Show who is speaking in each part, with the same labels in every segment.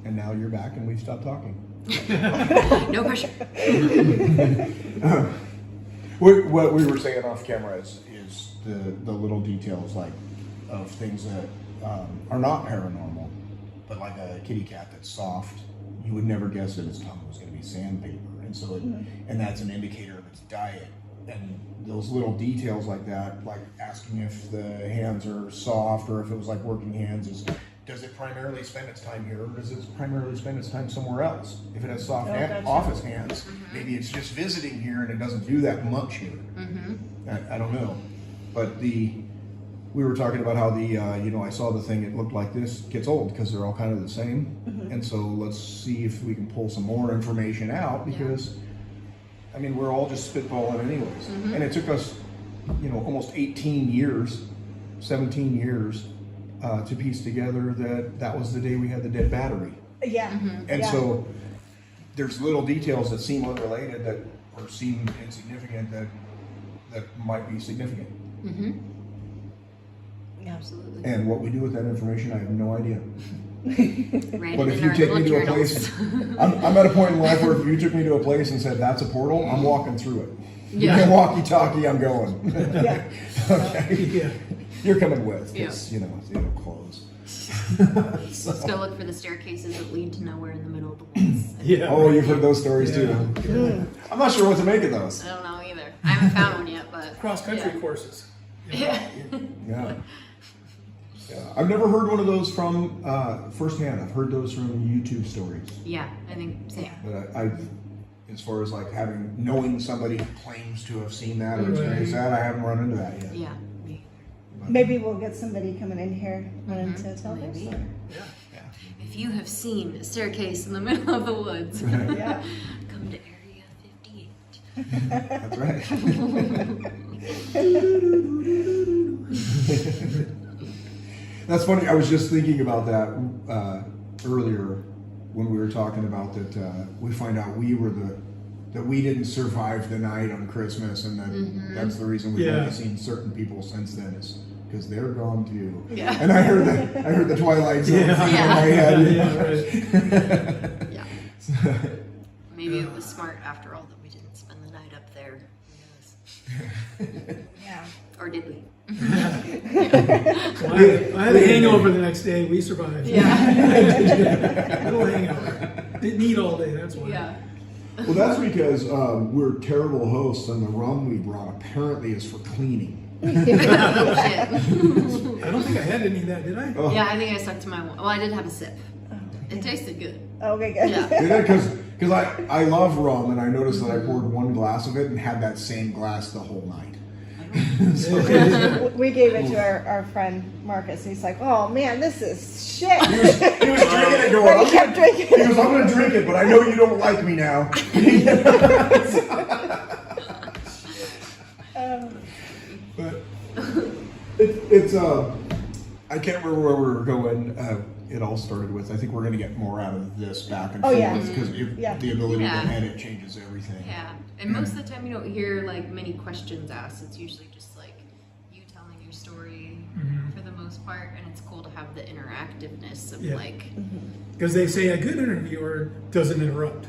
Speaker 1: and now you're back and we've stopped talking.
Speaker 2: No pressure.
Speaker 1: What we were saying off camera is the little details like of things that are not paranormal, but like a kitty cat that's soft. You would never guess that its tongue was going to be sandpaper, and so and that's an indicator of its diet. And those little details like that, like asking if the hands are soft or if it was like working hands, does it primarily spend its time here, or does it primarily spend its time somewhere else? If it has soft office hands, maybe it's just visiting here and it doesn't do that much here. I don't know. But we were talking about how I saw the thing, it looked like this, gets old because they're all kind of the same. And so let's see if we can pull some more information out, because I mean, we're all just spitballing anyways. And it took us, almost 18 years, 17 years to piece together that was the day we had the dead battery. And so there's little details that seem unrelated or seem insignificant that might be significant.
Speaker 2: Absolutely.
Speaker 1: And what we do with that information, I have no idea.
Speaker 2: Right.
Speaker 1: But if you take me to a place, I'm at a point in life where if you took me to a place and said, that's a portal, I'm walking through it. You can walkie-talkie, I'm going. Okay. You're coming with, because, it'll close.
Speaker 2: Just go look for the staircases that lead to nowhere in the middle of the woods.
Speaker 1: Oh, you've heard those stories too. I'm not sure what to make of those.
Speaker 2: I don't know either. I haven't found one yet, but
Speaker 3: cross-country courses.
Speaker 1: Yeah. I've never heard one of those from firsthand. I've heard those from YouTube stories.
Speaker 2: Yeah, I think same.
Speaker 1: But as far as like knowing somebody who claims to have seen that or experienced that, I haven't run into that yet.
Speaker 2: Yeah.
Speaker 4: Maybe we'll get somebody coming in here wanting to tell their story.
Speaker 2: If you have seen a staircase in the middle of the woods, come to Area 58.
Speaker 1: That's right. That's funny. I was just thinking about that earlier when we were talking about that. We find out that we didn't survive the night on Christmas, and that's the reason we've only seen certain people since then, is because they're gone too. Yeah. And I heard the Twilight Zone in my head.
Speaker 2: Maybe it was smart after all that we didn't spend the night up there. Who knows? Or did we?
Speaker 3: Well, I had a hangover the next day. We survived. Little hangover. Didn't eat all day. That's why.
Speaker 1: Well, that's because we're terrible hosts, and the rum we brought apparently is for cleaning.
Speaker 3: I don't think I had any of that, did I?
Speaker 2: Oh. Yeah, I think I stuck to my one. Well, I did have a sip. It tasted good.
Speaker 4: Okay, good.
Speaker 1: Yeah, because I love rum, and I noticed that I poured one glass of it and had that same glass the whole night.
Speaker 4: We gave it to our friend Marcus, and he's like, "Oh man, this is shit."
Speaker 1: He was drinking it, going,
Speaker 4: He kept drinking.
Speaker 1: He goes, "I'm going to drink it, but I know you don't like me now." But it's I can't remember where we were going. It all started with, I think we're going to get more out of this back and forth, because the ability to edit changes everything.
Speaker 2: Yeah, and most of the time you don't hear like many questions asked. It's usually just like you telling your story for the most part, and it's cool to have the interactiveness of
Speaker 3: because they say a good interviewer doesn't interrupt.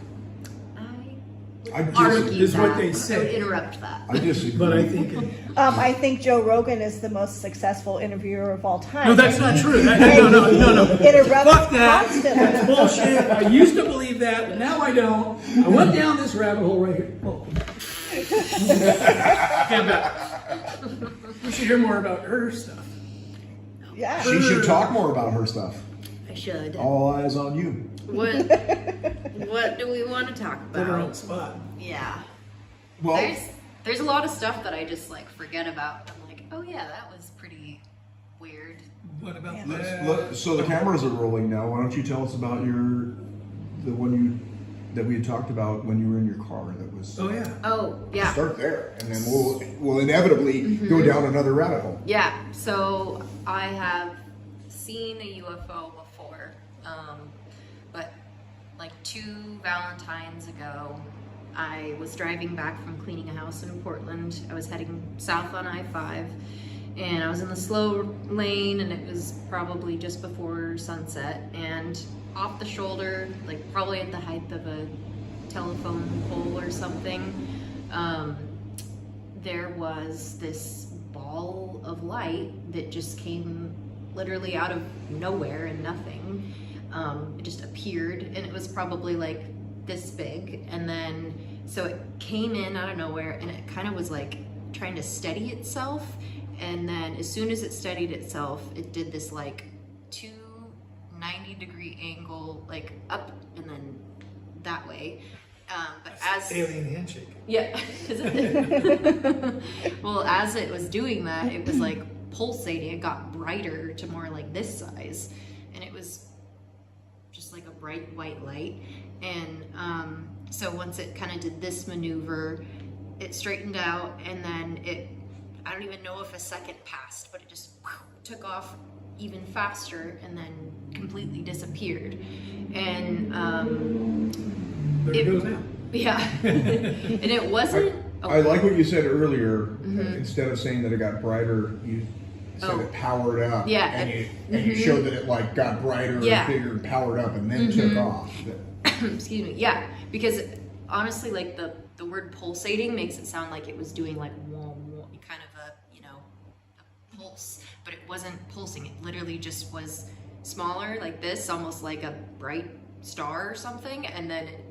Speaker 1: I
Speaker 3: is what they say.
Speaker 2: I would interrupt that.
Speaker 1: I disagree.
Speaker 3: But I think
Speaker 4: I think Joe Rogan is the most successful interviewer of all time.
Speaker 3: no, that's not true. No.
Speaker 4: Interrupts
Speaker 3: Fuck that.
Speaker 4: constantly.
Speaker 3: That's bullshit. I used to believe that, but now I don't. I went down this rabbit hole right here. Oh. Get back. We should hear more about her stuff.
Speaker 4: Yeah.
Speaker 1: She should talk more about her stuff.
Speaker 2: I should.
Speaker 1: All eyes on you.
Speaker 2: What do we want to talk about?
Speaker 3: Put her on the spot.
Speaker 2: Yeah.
Speaker 1: Well,
Speaker 2: there's a lot of stuff that I just like forget about. I'm like, oh yeah, that was pretty weird.
Speaker 3: What about
Speaker 1: so the cameras are rolling now. Why don't you tell us about the one that we had talked about when you were in your car? That was.
Speaker 3: Oh yeah.
Speaker 2: Oh yeah.
Speaker 1: Start there, and then we'll inevitably go down another rabbit hole.
Speaker 2: Yeah. So I have seen a UFO before, but like 2 Valentines ago, I was driving back from cleaning a house in Portland. I was heading south on I-5, and I was in the slow lane, and it was probably just before sunset, and off the shoulder, like probably at the height of a telephone pole or something, there was this ball of light that just came literally out of nowhere and nothing. It just appeared, and it was probably like this big, and then so it came in out of nowhere, and it kind of was like trying to steady itself, and then as soon as it steadied itself, it did this like 290-degree angle, like up and then that way. But as
Speaker 3: alien handshake.
Speaker 2: yeah, well, as it was doing that, it was like pulsating. It got brighter to more like this size, and it was just like a bright white light. And so once it kind of did this maneuver, it straightened out, and then I don't even know if a second passed, but it just took off even faster and then completely disappeared. And
Speaker 3: There it goes now.
Speaker 2: yeah, and it wasn't.
Speaker 1: I like what you said earlier. Instead of saying that it got brighter, you said it powered up.
Speaker 2: Yeah,
Speaker 1: and you showed that it like got brighter and bigger and powered up and then took off.
Speaker 2: Excuse me. Yeah, because honestly, like the word pulsating makes it sound like it was doing like kind of a a pulse, but it wasn't pulsing. It literally just was smaller, like this, almost like a bright star or something, and then it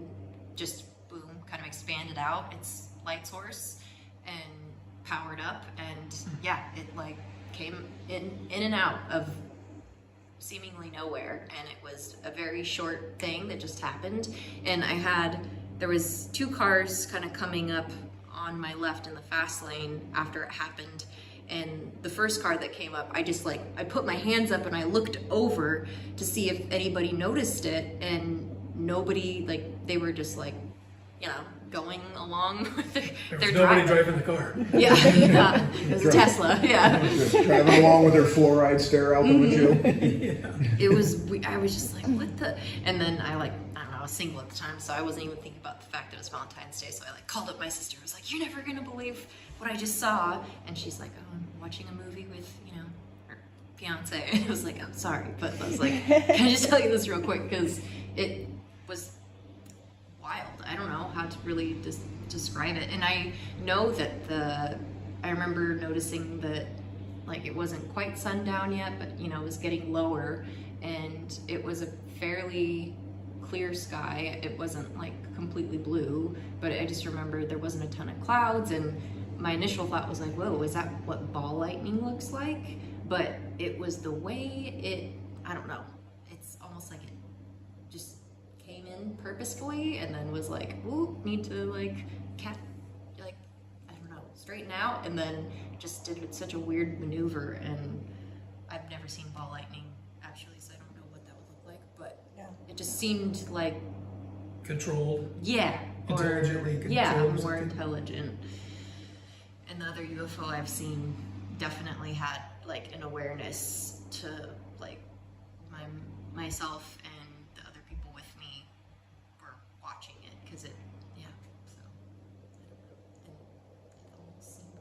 Speaker 2: just boom, kind of expanded out its light source and powered up, and yeah, it like came in and out of seemingly nowhere, and it was a very short thing that just happened. And there was 2 cars kind of coming up on my left in the fast lane after it happened, and the first car that came up, I put my hands up and I looked over to see if anybody noticed it, and nobody, like they were just like going along with their
Speaker 3: Nobody
Speaker 2: drive.
Speaker 3: driving the car.
Speaker 2: Yeah, it was a Tesla. Yeah.
Speaker 1: Just driving along with their fluoride stare out the windshield.
Speaker 2: It was. I was just like, what the? And then I don't know. I was single at the time, so I wasn't even thinking about the fact that it was Valentine's Day. So I called up my sister. I was like, "You're never gonna believe what I just saw." And she's like, "Oh, I'm watching a movie with her fiance." And I was like, "I'm sorry," but I was like, "Can I just tell you this real quick?" Because it was wild. I don't know how to really describe it. And I know that I remember noticing that like it wasn't quite sundown yet, but it was getting lower, and it was a fairly clear sky. It wasn't like completely blue, but I just remember there wasn't a ton of clouds, and my initial thought was like, whoa, is that what ball lightning looks like? But it was the way I don't know, it's almost like it just came in purposefully and then was like, ooh, need to straighten out, and then just did such a weird maneuver. And I've never seen ball lightning actually, so I don't know what that would look like, but it just seemed like
Speaker 3: Controlled.
Speaker 2: Yeah.
Speaker 3: Intelligently controlled.
Speaker 2: Yeah,
Speaker 3: or
Speaker 2: more
Speaker 3: something.
Speaker 2: intelligent. And the other UFO I've seen definitely had like an awareness to like myself and the other people with me were watching it, because it almost seemed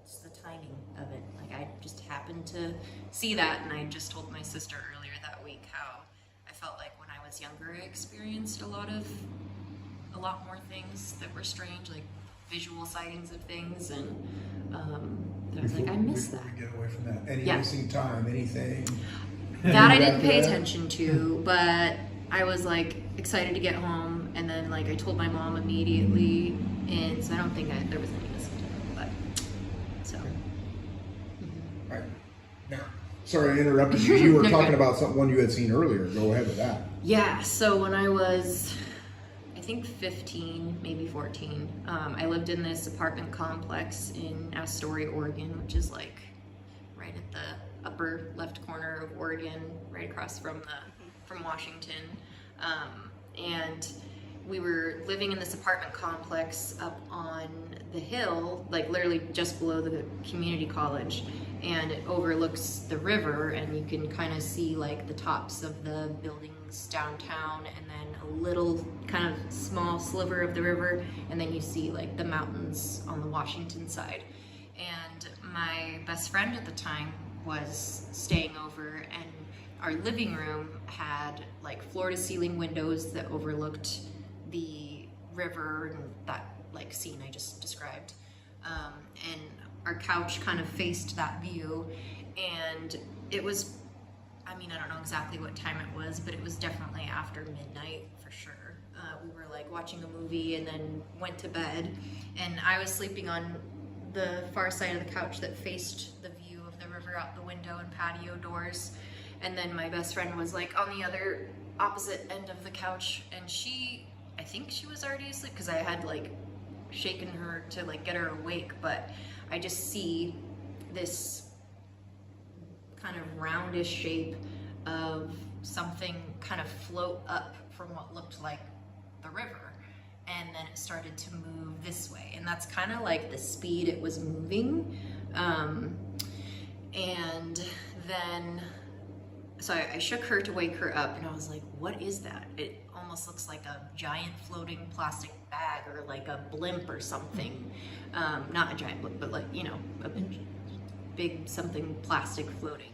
Speaker 2: just the timing of it. Like I just happened to see that, and I just told my sister earlier that week how I felt like when I was younger I experienced a lot more things that were strange, like visual sightings of things, and I was like, I miss that.
Speaker 1: Get away from that. Any
Speaker 2: Yeah.
Speaker 1: missing time, anything.
Speaker 2: That I didn't pay attention to, but I was like excited to get home, and then like I told my mom immediately, and so I don't think there was any missing time, but so.
Speaker 1: Right. Now, sorry I interrupted you. You were
Speaker 2: Okay.
Speaker 1: talking about one you had seen earlier. Go ahead with that.
Speaker 2: Yeah, so when I was, I think 15, maybe 14, I lived in this apartment complex in Astoria, Oregon, which is like right at the upper left corner of Oregon, right across from Washington. And we were living in this apartment complex up on the hill, like literally just below the community college, and it overlooks the river, and you can kind of see like the tops of the buildings downtown, and then a little kind of small sliver of the river, and then you see like the mountains on the Washington side. And my best friend at the time was staying over, and our living room had like floor to ceiling windows that overlooked the river and that like scene I just described. And our couch kind of faced that view, and it was, I mean, I don't know exactly what time it was, but it was definitely after midnight for sure. We were like watching a movie and then went to bed, and I was sleeping on the far side of the couch that faced the view of the river out the window and patio doors. And then my best friend was like on the other opposite end of the couch, and I think she was already asleep because I had like shaken her to like get her awake, but I just see this kind of roundish shape of something kind of float up from what looked like the river, and then it started to move this way, and that's kind of like the speed it was moving. And then so I shook her to wake her up, and I was like, what is that? It almost looks like a giant floating plastic bag or like a blimp or something. Not a giant blimp, but like, you know, a big something plastic floating.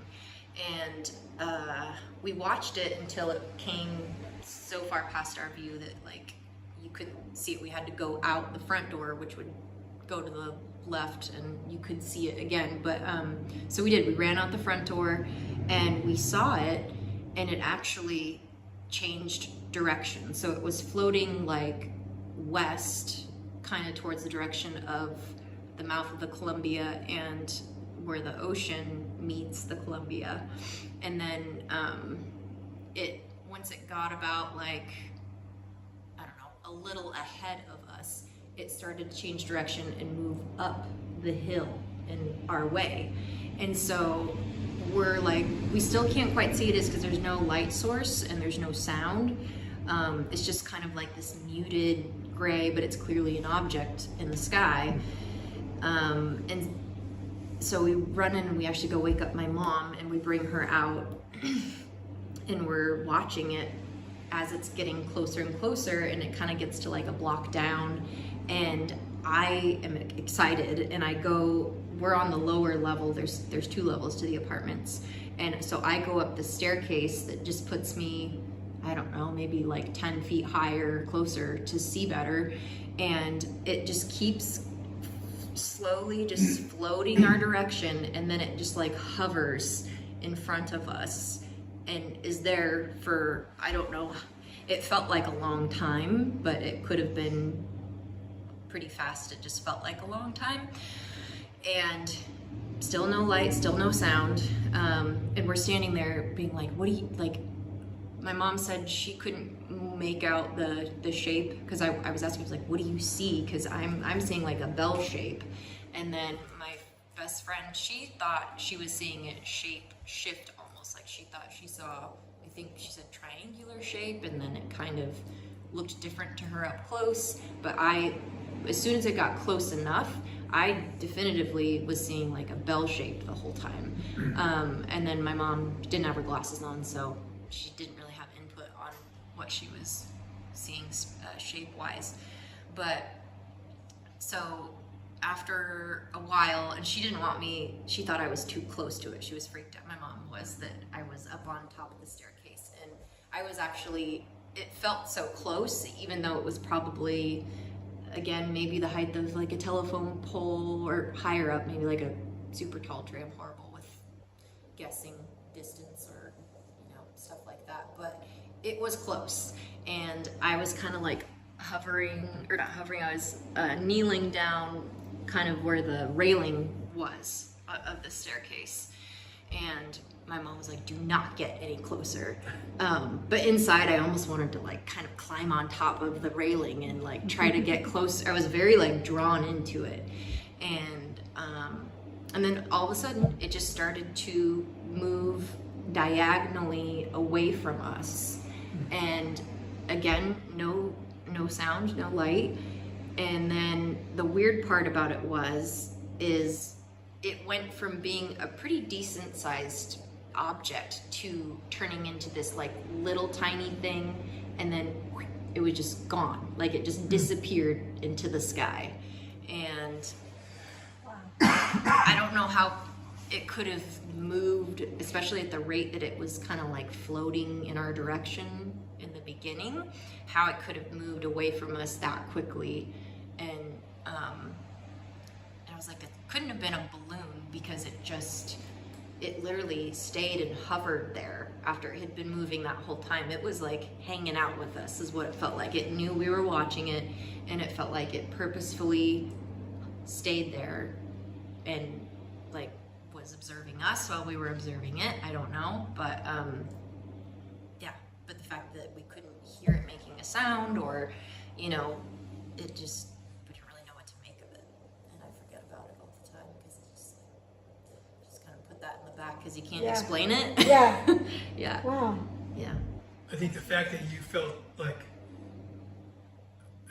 Speaker 2: And we watched it until it came so far past our view that like you couldn't see it. We had to go out the front door, which would go to the left, and you could see it again. But so we did. We ran out the front door, and we saw it, and it actually changed direction. So it was floating like west, kind of towards the direction of the mouth of the Columbia and where the ocean meets the Columbia. And then once it got about like, I don't know, a little ahead of us, it started to change direction and move up the hill in our way. And so we're like, we still can't quite see it is because there's no light source and there's no sound. It's just kind of like this muted gray, but it's clearly an object in the sky. And so we run in and we actually go wake up my mom, and we bring her out and we're watching it as it's getting closer and closer, and it kind of gets to like a block down, and I am excited, and we're on the lower level. There's 2 levels to the apartments, and so I go up the staircase that just puts me, I don't know, maybe like 10 feet higher, closer to see better, and it just keeps slowly just floating our direction, and then it just like hovers in front of us and is there for, I don't know, it felt like a long time, but it could have been pretty fast. It just felt like a long time, and still no light, still no sound. And we're standing there being like, what do you, like, my mom said she couldn't make out the shape, because I was asking, I was like, what do you see? Because I'm seeing like a bell shape. And then my best friend, she thought she was seeing it shift almost, like she thought she saw, I think she said triangular shape, and then it kind of looked different to her up close. But as soon as it got close enough, I definitively was seeing like a bell shape the whole time. And then my mom didn't have her glasses on, so she didn't really have input on what she was seeing shape-wise. But so after a while, and she didn't want me, she thought I was too close to it. She was freaked out, my mom was, that I was up on top of the staircase. And I was actually, it felt so close, even though it was probably, again, maybe the height of like a telephone pole, or higher up, maybe like a super tall tree. I'm horrible with guessing distance or, you know, stuff like that. But it was close, and I was kind of like hovering, or not hovering, I was kneeling down kind of where the railing was of the staircase. And my mom was like, do not get any closer. But inside I almost wanted to like kind of climb on top of the railing and like try to get close. I was very like drawn into it. And then all of a sudden it just started to move diagonally away from us. And again, no sound, no light. And then the weird part about it is it went from being a pretty decent sized object to turning into this like little tiny thing, and then it was just gone. Like it just disappeared into the sky. And I don't know how it could have moved, especially at the rate that it was kind of like floating in our direction in the beginning, how it could have moved away from us that quickly. And I was like, it couldn't have been a balloon, because it literally stayed and hovered there after it had been moving that whole time. It was like hanging out with us is what it felt like. It knew we were watching it, and it felt like it purposefully stayed there and like was observing us while we were observing it. I don't know, but yeah, but the fact that we couldn't hear it making a sound, or it just, we didn't really know what to make of it, and I forget about it all the time, because it just kind of put that in the back, because you can't explain it.
Speaker 4: Yeah.
Speaker 2: Yeah.
Speaker 4: Wow.
Speaker 2: Yeah.
Speaker 3: I think the fact that you felt like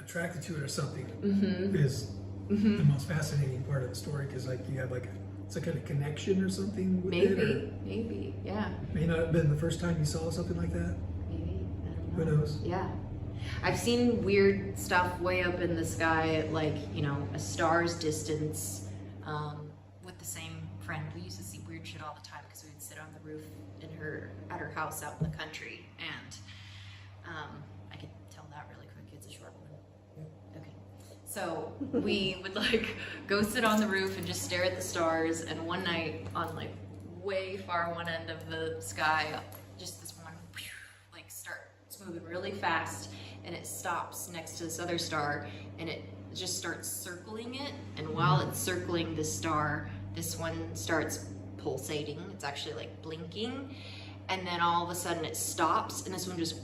Speaker 3: attracted to it or something is the most fascinating part of the story, because like you have like it's like a connection or something with it. Or
Speaker 2: Maybe, yeah.
Speaker 3: may not have been the first time you saw something like that.
Speaker 2: Maybe, I don't
Speaker 3: Who
Speaker 2: know.
Speaker 3: knows?
Speaker 2: Yeah. I've seen weird stuff way up in the sky at like, a star's distance, with the same friend. We used to see weird shit all the time, because we would sit on the roof at her house out in the country, and I could tell that really quick. It's a short one. Okay. So we would like go sit on the roof and just stare at the stars, and one night on like way far one end of the sky, just this one like starts moving really fast, and it stops next to this other star, and it just starts circling it, and while it's circling this star, this one starts pulsating. It's actually like blinking, and then all of a sudden it stops, and this one just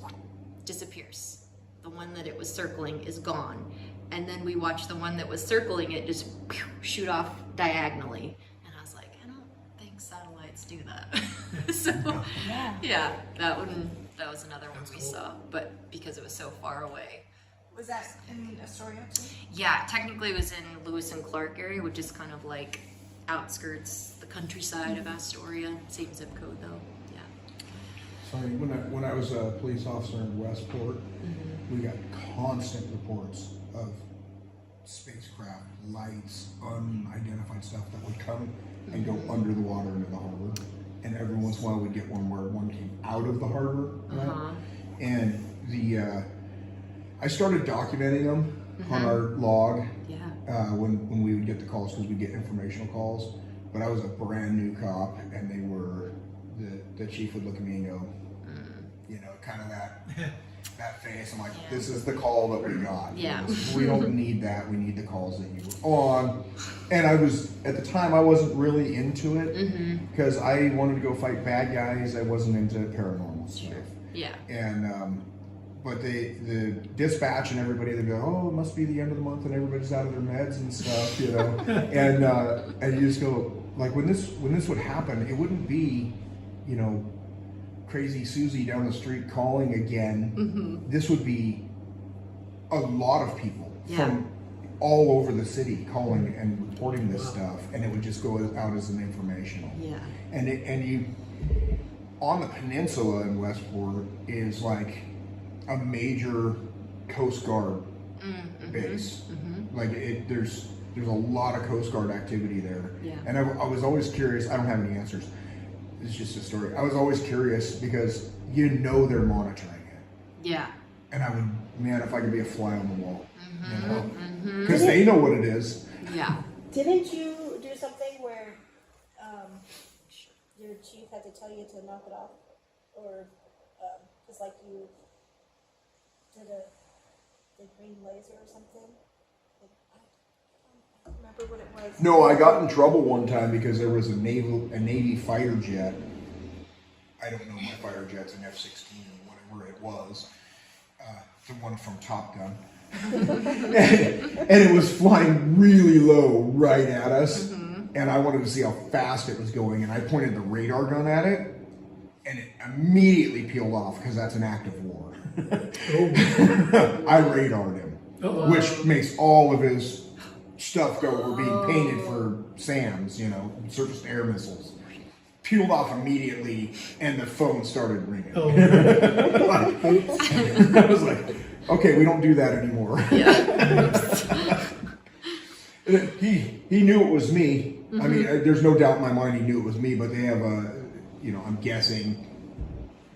Speaker 2: disappears. The one that it was circling is gone, and then we watch the one that was circling it just shoot off diagonally, and I was like, I don't think satellites do that. So yeah, that was another one we saw, but because it was so far away.
Speaker 4: Was that in Astoria too?
Speaker 2: Yeah, technically it was in Lewis and Clark area, which is kind of like outskirts, the countryside of Astoria. Same zip code though. Yeah.
Speaker 1: Sorry, when I was a police officer in Westport, we got constant reports of spacecraft, lights, unidentified stuff that would come and go under the water into the harbor. And every once in a while we'd get one where one came out of the harbor. Right? And I started documenting them on our log.
Speaker 2: Yeah.
Speaker 1: When we would get the calls, because we'd get informational calls. But I was a brand new cop, and they were, the chief would look at me and go, kind of that face. I'm like, this is the call that we got.
Speaker 2: Yeah.
Speaker 1: We don't need that. We need the calls that you were on. And I was, at the time, I wasn't really into it, because I wanted to go fight bad guys. I wasn't into paranormal stuff.
Speaker 2: Yeah.
Speaker 1: And, but the dispatch and everybody, they go, oh, it must be the end of the month and everybody's out of their meds and stuff, and you just go, like, when this would happen, it wouldn't be, crazy Susie down the street calling again. This would be a lot of people from all over the city calling and reporting this stuff, and it would just go out as an informational.
Speaker 2: Yeah.
Speaker 1: And you, on the peninsula in Westport is like a major Coast Guard base. Like there's a lot of Coast Guard activity there.
Speaker 2: Yeah.
Speaker 1: And I was always curious. I don't have any answers. It's just a story. I was always curious, because they're monitoring it.
Speaker 2: Yeah.
Speaker 1: And I would, man, if I could be a fly on the wall, because they know what it is.
Speaker 2: Yeah.
Speaker 4: Didn't you do something where your chief had to tell you to knock it off, or just like you did the green laser or something? I don't remember what it was.
Speaker 1: No, I got in trouble one time because there was a Navy fighter jet. I don't know my fighter jet's an F-16 or whatever it was. The one from Top Gun. and it was flying really low right at us. And I wanted to see how fast it was going. And I pointed the radar gun at it. And it immediately peeled off, because that's an act of war. I radared him. Which makes all of his stuff go, we're being painted for SAMs, surface to air missiles. Peeled off immediately, and the phone started ringing. I was like, okay, we don't do that anymore. He knew it was me. I mean, there's no doubt in my mind he knew it was me. But they have a, you know, I'm guessing.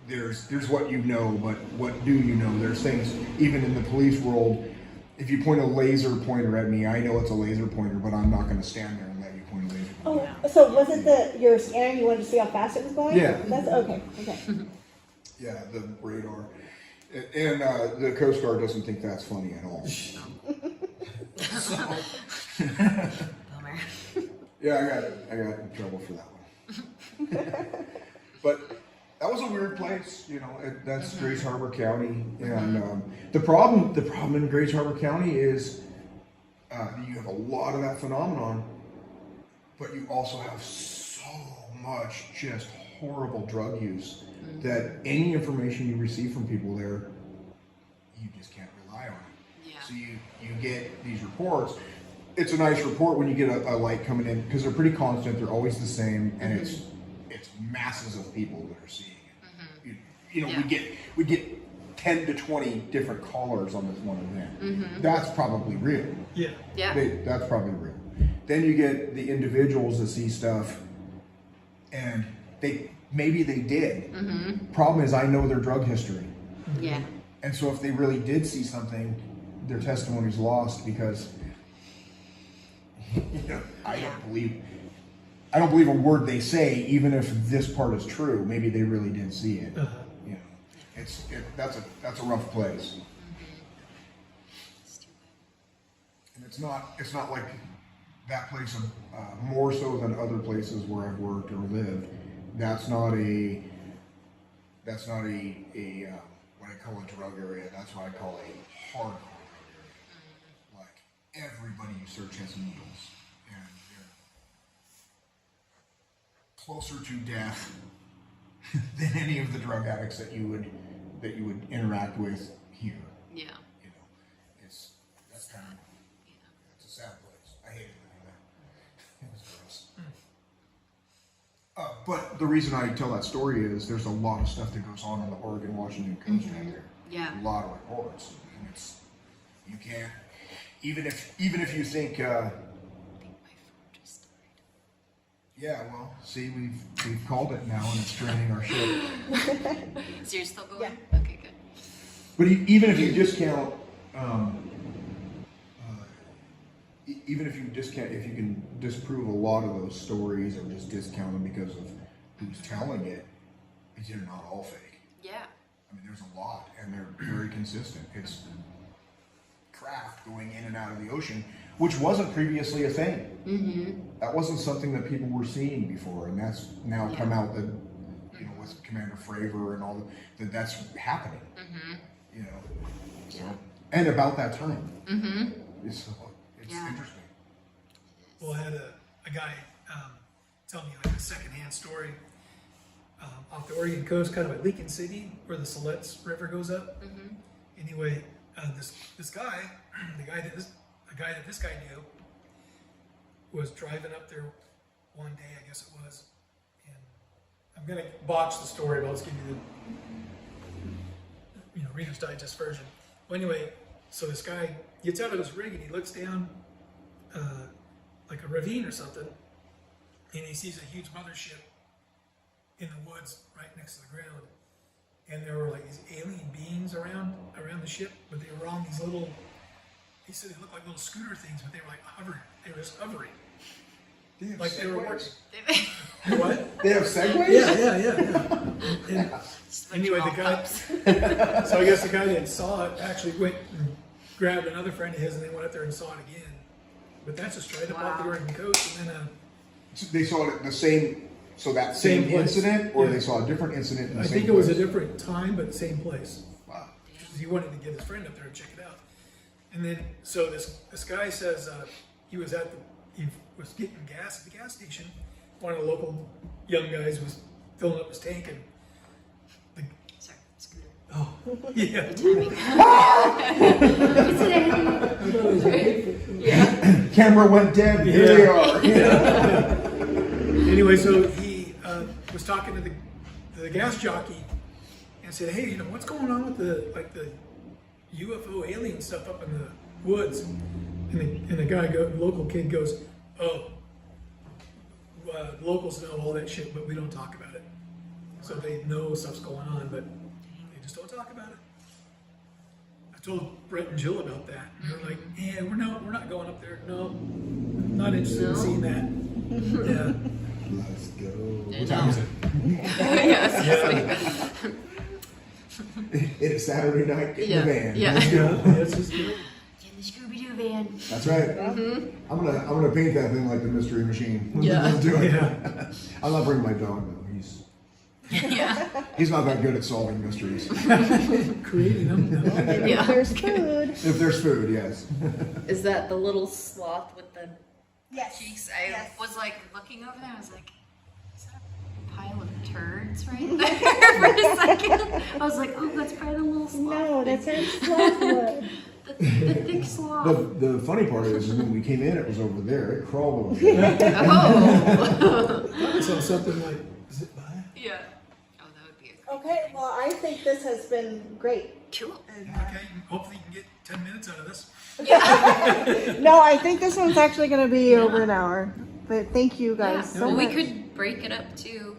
Speaker 1: There's what you know, but what do you know? There's things even in the police world. If you point a laser pointer at me, I know it's a laser pointer, but I'm not going to stand there and let you point a laser pointer.
Speaker 4: Oh, so was it your scanner? You wanted to see how fast it was going?
Speaker 1: Yeah.
Speaker 4: That's okay. Okay.
Speaker 1: Yeah, the radar. And the Coast Guard doesn't think that's funny at all.
Speaker 2: Bummer.
Speaker 1: Yeah, I got in trouble for that one. But that was a weird place, you know. That's Grace Harbor County, and the problem in Grace Harbor County is you have a lot of that phenomenon, but you also have so much just horrible drug use that any information you receive from people there, you just can't rely on it.
Speaker 2: Yeah.
Speaker 1: So you get these reports. It's a nice report when you get a light coming in because they're pretty constant. They're always the same, and it's masses of people that are seeing it. You know,
Speaker 2: Yeah.
Speaker 1: we get 10 to 20 different callers on this one event. That's probably real.
Speaker 3: Yeah.
Speaker 2: Yeah.
Speaker 1: That's probably real. Then you get the individuals that see stuff, and maybe they did. Problem is, I know their drug history,
Speaker 2: Yeah.
Speaker 1: and so if they really did see something, their testimony's lost because you know, I don't believe a word they say, even if this part is true. Maybe they really did see it. You know, that's a rough place. And it's not like that place more so than other places where I've worked or lived. That's not a what I call a drug area. That's what I call a hardcore drug area. Like everybody you search has needles, and they're closer to death than any of the drug addicts that you would interact with here.
Speaker 2: Yeah.
Speaker 1: You know, that's kind of it's a sad place. I hate it anyway. It's gross. But the reason I tell that story is there's a lot of stuff that goes on the Oregon-Washington coast out there.
Speaker 2: Yeah.
Speaker 1: A lot of reports, and you can't even if you think.
Speaker 2: I think my phone just died.
Speaker 1: Yeah, well, see, we've called it now, and it's draining our ship.
Speaker 2: So you're still going?
Speaker 4: Yeah.
Speaker 2: Okay, good.
Speaker 1: But even if you discount, even if you can disprove a lot of those stories or just discount them because of who's telling it, they're not all fake.
Speaker 2: Yeah.
Speaker 1: I mean, there's a lot, and they're very consistent. It's craft going in and out of the ocean, which wasn't previously a thing. That wasn't something that people were seeing before, and that's now come out that, you know, with Commander Fravor and all that's happening. You know, so and about that time. It's interesting.
Speaker 3: Well, I had a guy tell me like a secondhand story off the Oregon coast, kind of at Lincoln City, where the Siletz River goes up. Anyway, this guy, the guy that this guy knew, was driving up there one day, I guess it was, and I'm gonna botch the story, but let's give you the Reader's Digest version. Well, anyway, so this guy gets out of his rig and he looks down like a ravine or something, and he sees a huge mothership in the woods right next to the ground, and there were like these alien beings around the ship, but they were on these little, he said they looked like little scooter things, but they were like hovering. They were just hovering. Like they were working. What?
Speaker 1: They have segways?
Speaker 3: Yeah. And anyway, the guy, so I guess the guy that saw it actually went and grabbed another friend of his, and they went up there and saw it again. But that's just straight up off the Oregon coast, and then
Speaker 1: They saw it the same. So that
Speaker 3: Same
Speaker 1: same
Speaker 3: place.
Speaker 1: incident, or
Speaker 3: Yeah.
Speaker 1: they saw a different incident in the
Speaker 3: I
Speaker 1: same
Speaker 3: think it was a
Speaker 1: place?
Speaker 3: different time, but the same place.
Speaker 1: Wow.
Speaker 3: He wanted to get his friend up there and check it out. And then, so this guy says he was getting gas at the gas station. One of the local young guys was filling up his tank, and
Speaker 2: Sorry, scooter.
Speaker 3: oh yeah,
Speaker 1: Camera went dead. Here they are.
Speaker 3: Anyway, so he was talking to the gas jockey and said, "Hey, what's going on with the UFO alien stuff up in the woods?" And the local kid goes, oh, locals know all that shit, but we don't talk about it. So they know stuff's going on, but they just don't talk about it. I told Brett and Jill about that. And they're like, yeah, we're not going up there. No, not interested in seeing that. Yeah.
Speaker 1: Let's go.
Speaker 2: I
Speaker 1: What time is it?
Speaker 2: Yeah.
Speaker 1: It's Saturday night in the van.
Speaker 2: Yeah.
Speaker 1: Let's go.
Speaker 3: That's just good.
Speaker 2: In the Scooby-Doo van.
Speaker 1: That's right. I'm gonna paint that thing like the Mystery Machine.
Speaker 2: Yeah.
Speaker 1: Let's do it.
Speaker 3: Yeah.
Speaker 1: I'm not bringing my dog though.
Speaker 2: Yeah.
Speaker 1: He's not that good at solving mysteries.
Speaker 3: Creating them. No.
Speaker 2: Yeah.
Speaker 5: There's food.
Speaker 1: If there's food, yes.
Speaker 2: Is that the little sloth with the
Speaker 4: Yes.
Speaker 2: cheeks? I
Speaker 4: Yes.
Speaker 2: was like looking over there. I was like, is that a pile of turds right there for a second? I was like, oh, that's probably the little sloth.
Speaker 5: No, that's our slothwood.
Speaker 2: the thick sloth.
Speaker 1: The funny part is when we came in, it was over there. It crawled over there.
Speaker 2: Oh.
Speaker 3: I saw something like, is it by?
Speaker 2: Yeah. Oh, that would be a
Speaker 5: Okay, well, I think this has been great.
Speaker 2: cool.
Speaker 3: Okay, hopefully you can get 10 minutes out of this.
Speaker 5: No, I think this one's actually going to be over an hour. But thank you guys so
Speaker 2: well,
Speaker 5: much.
Speaker 2: we could break it up too.